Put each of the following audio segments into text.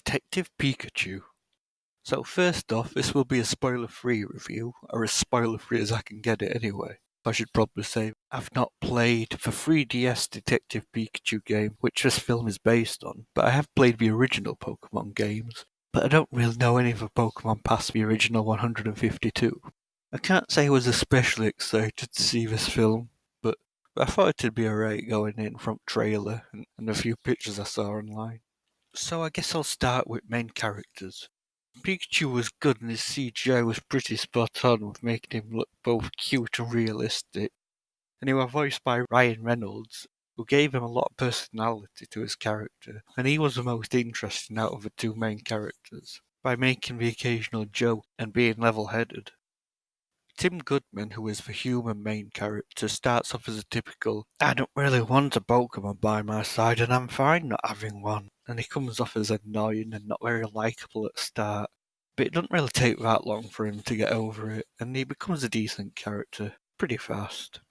Detective Pikachu. So first off, this will be a spoiler-free review, or as spoiler-free as I can get it anyway. I should probably say I've not played the 3DS Detective Pikachu game, which this film is based on, but I have played the original Pokemon games, but I don't really know any of the Pokemon past the original 152. I can't say I was especially excited to see this film, but I thought it'd be alright going in from trailer and a few pictures I saw online. So I guess I'll start with main characters. Pikachu was good and his CGI was pretty spot on with making him look both cute and realistic. And he was voiced by Ryan Reynolds, who gave him a lot of personality to his character, and he was the most interesting out of the two main characters, by making the occasional joke and being level-headed. Tim Goodman, who is the human main character, starts off as a typical, I don't really want a Pokemon by my side and I'm fine not having one. And he comes off as annoying and not very likeable at the start. But it doesn't really take that long for him to get over it, and he becomes a decent character pretty fast.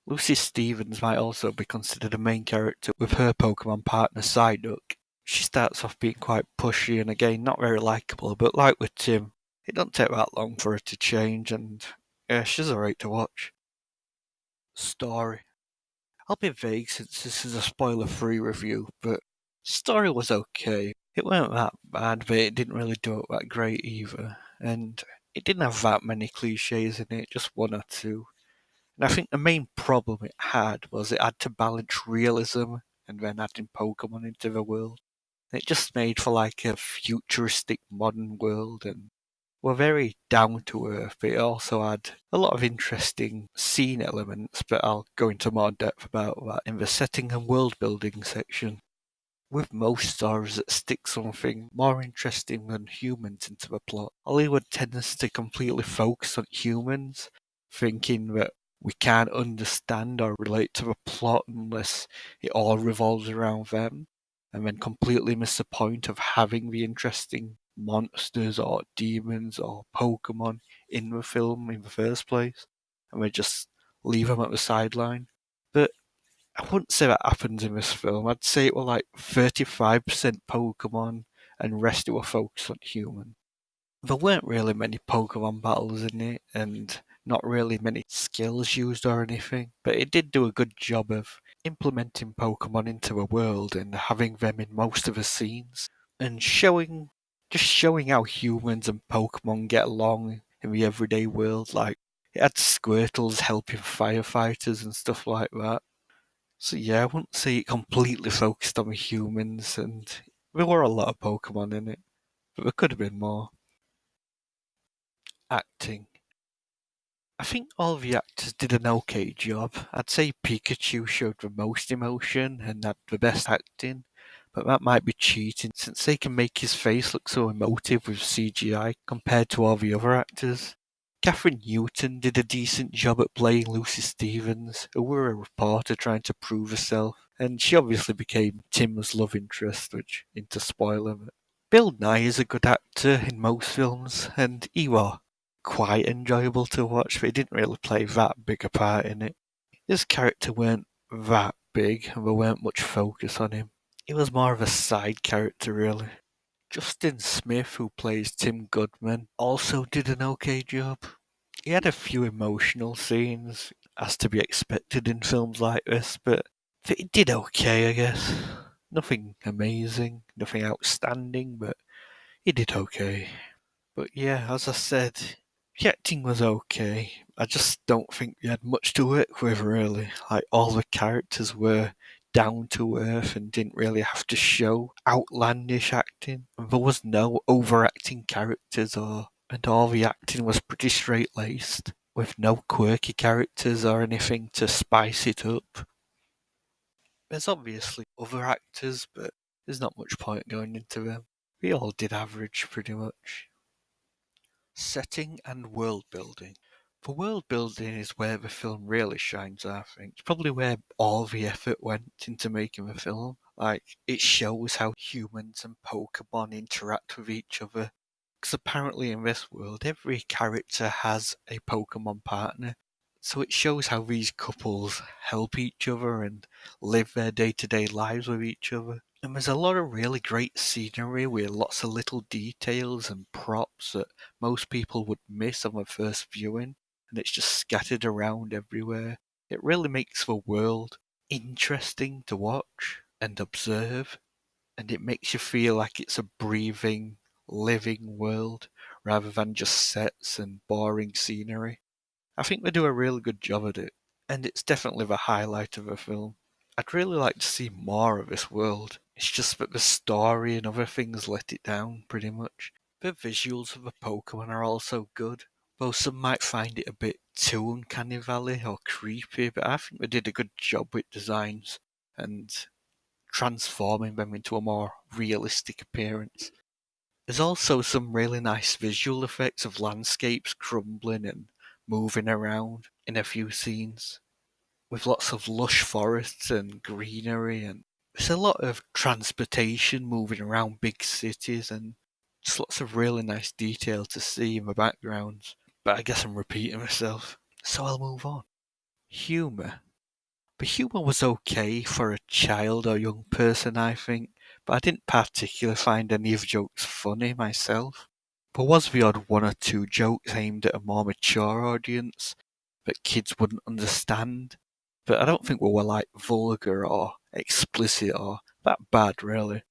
Lucy Stevens might also be considered a main character with her Pokemon partner Psyduck. She starts off being quite pushy and again not very likeable, but like with Tim, it doesn't take that long for her to change, and yeah, she's alright to watch. Story. I'll be vague since this is a spoiler-free review, but story was okay. It weren't that bad, but it didn't really do it that great either, and it didn't have that many cliches in it, just one or two. And I think the main problem it had was it had to balance realism and then adding Pokemon into the world. It just made for like a futuristic modern world and were very down to earth, but it also had a lot of interesting scene elements, but I'll go into more depth about that in the setting and world building section. With most stories that stick something more interesting than humans into the plot, Hollywood tends to completely focus on humans, thinking that we can't understand or relate to the plot unless it all revolves around them, and then completely miss the point of having the interesting monsters or demons or Pokemon in the film in the first place, and we just leave them at the sideline. But I wouldn't say that happens in this film. I'd say it were like 35% Pokemon and rest it were focused on human. There weren't really many Pokemon battles in it, and not really many skills used or anything, but it did do a good job of implementing Pokemon into a world and having them in most of the scenes, and showing how humans and Pokemon get along in the everyday world. Like, it had Squirtles helping firefighters and stuff like that. So yeah, I wouldn't say it completely focused on the humans, and there were a lot of Pokemon in it, but there could have been more. Acting. I think all the actors did an okay job. I'd say Pikachu showed the most emotion and had the best acting, but that might be cheating since they can make his face look so emotive with CGI compared to all the other actors. Catherine Newton did a decent job at playing Lucy Stevens, who were a reporter trying to prove herself, and she obviously became Tim's love interest, which into spoiler. Bill Nye is a good actor in most films, and he was quite enjoyable to watch, but he didn't really play that big a part in it. His character weren't that big, and there weren't much focus on him. He was more of a side character, really. Justin Smith, who plays Tim Goodman, also did an okay job. He had a few emotional scenes, as to be expected in films like this, but he did okay, I guess. Nothing amazing, nothing outstanding, but he did okay. But yeah, as I said, the acting was okay. I just don't think we had much to work with, really. Like, all the characters were down to earth and didn't really have to show outlandish acting. And there was no overacting characters, and all the acting was pretty straight laced, with no quirky characters or anything to spice it up. There's obviously other actors, but there's not much point going into them. We all did average pretty much. Setting and world building. The world building is where the film really shines, I think. It's probably where all the effort went into making the film. Like, it shows how humans and Pokemon interact with each other. Because apparently in this world, every character has a Pokemon partner. So it shows how these couples help each other and live their day-to-day lives with each other. And there's a lot of really great scenery with lots of little details and props that most people would miss on their first viewing, and it's just scattered around everywhere. It really makes the world interesting to watch and observe, and it makes you feel like it's a breathing, living world rather than just sets and boring scenery. I think they do a really good job at it, and it's definitely the highlight of the film. I'd really like to see more of this world. It's just that the story and other things let it down, pretty much. The visuals of the Pokemon are also good, though some might find it a bit too uncanny valley or creepy, but I think they did a good job with designs and transforming them into a more realistic appearance. There's also some really nice visual effects of landscapes crumbling and moving around in a few scenes, with lots of lush forests and greenery, and there's a lot of transportation moving around big cities, and just lots of really nice detail to see in the backgrounds. But I guess I'm repeating myself, so I'll move on. Humour. The humour was okay for a child or young person, I think, but I didn't particularly find any of the jokes funny myself. There was the odd one or two jokes aimed at a more mature audience that kids wouldn't understand, but I don't think we were like vulgar or explicit or that bad, really.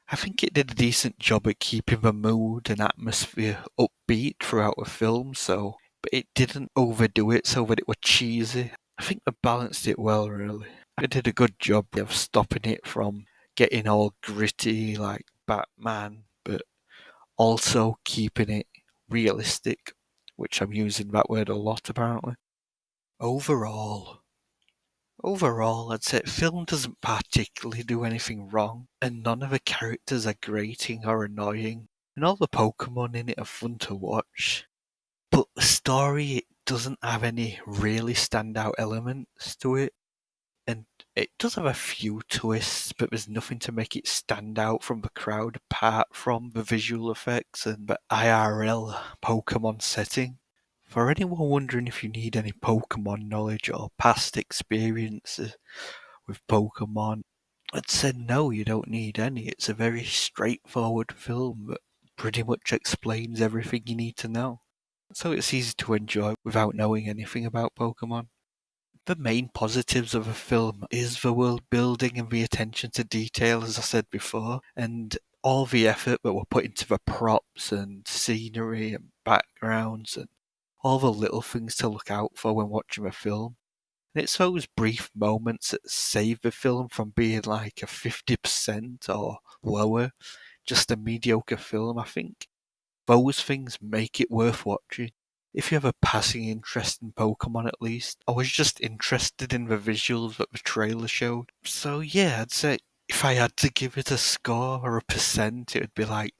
I think it did a decent job at keeping the mood and atmosphere upbeat throughout the film, but it didn't overdo it so that it was cheesy. I think they balanced it well, really. They did a good job of stopping it from getting all gritty like Batman, but also keeping it realistic, which I'm using that word a lot apparently. Overall, Overall, I'd say the film doesn't particularly do anything wrong, and none of the characters are grating or annoying, and all the Pokemon in it are fun to watch. But the story, it doesn't have any really standout elements to it, and it does have a few twists, but there's nothing to make it stand out from the crowd apart from the visual effects and the IRL Pokemon setting. For anyone wondering if you need any Pokemon knowledge or past experiences with Pokemon, I'd say no, you don't need any. It's a very straightforward film that pretty much explains everything you need to know. So it's easy to enjoy without knowing anything about Pokemon. The main positives of a film is the world building and the attention to detail, as I said before, and all the effort that were put into the props and scenery and backgrounds and all the little things to look out for when watching a film. And it's those brief moments that save the film from being like a 50% or lower, just a mediocre film. I think those things make it worth watching. If you have a passing interest in Pokemon at least, I was just interested in the visuals that the trailer showed. So yeah, I'd say if I had to give it a score or a percent, it would be like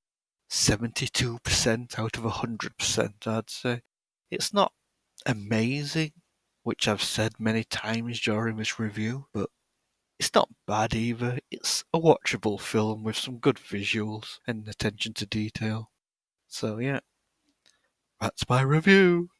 72% out of 100%, I'd say. It's not amazing, which I've said many times during this review, but it's not bad either. It's a watchable film with some good visuals and attention to detail. So yeah, that's my review.